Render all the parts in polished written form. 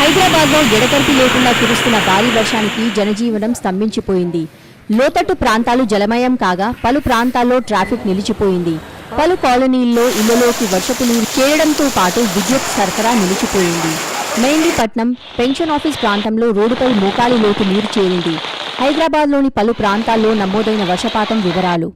హైదరాబాద్లో ఎడతెరిపి లేకుండా కురుస్తున్న భారీ వర్షానికి జనజీవనం స్తంభించిపోయింది. లోతట్టు ప్రాంతాలు జలమయం కాగా పలు ప్రాంతాల్లో ట్రాఫిక్ నిలిచిపోయింది. పలు కాలనీల్లో ఇళ్లలోకి వర్షపు నీరు చేరడంతో పాటు విద్యుత్ సరఫరా నిలిచిపోయింది. మెహందీపట్నం పెన్షన్ ఆఫీస్ ప్రాంతంలో రోడ్డుపై మోకాలి లోతు నీరు చేరింది. హైదరాబాద్లోని పలు ప్రాంతాల్లో నమోదైన వర్షపాతం వివరాలు.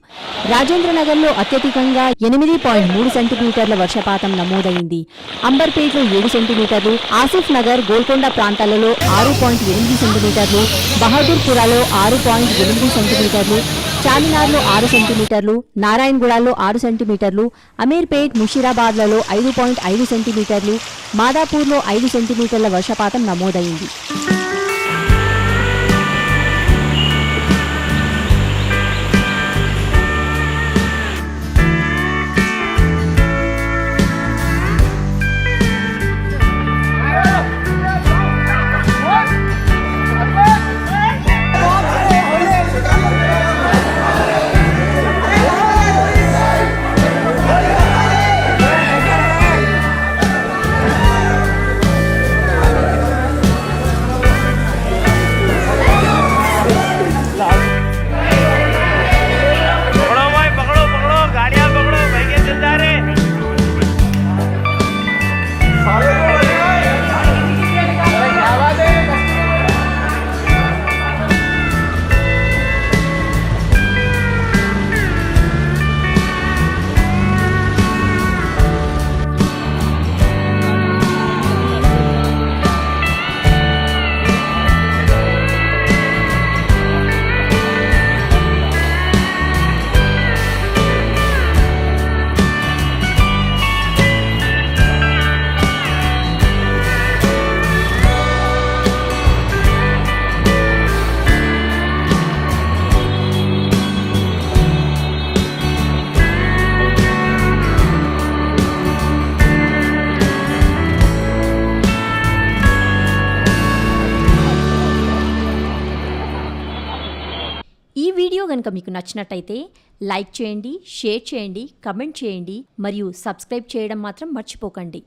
రాజేంద్రనగర్లో అత్యధికంగా 8.3 సెంటీమీటర్ల వర్షపాతం నమోదైంది. అంబర్పేటలో 7 సెంటీమీటర్లు, ఆసిఫ్ నగర్, గోల్కొండ ప్రాంతాలలో 6.8 సెంటీమీటర్లు, బహదూర్పురాలో 6.8 సెంటీమీటర్లు, చార్మినార్లో 6 సెంటీమీటర్లు, నారాయణగూడలో 6 సెంటీమీటర్లు, అమీర్పేట్, ముషీరాబాద్లలో 5.5 సెంటీమీటర్లు, మాదాపూర్లో 5 సెంటీమీటర్ల వర్షపాతం నమోదైంది. ఈ వీడియో గనుక మీకు నచ్చినట్టయితే లైక్ చేయండి, షేర్ చేయండి, కమెంట్ చేయండి మరియు సబ్స్క్రైబ్ చేయడం మాత్రం మర్చిపోకండి.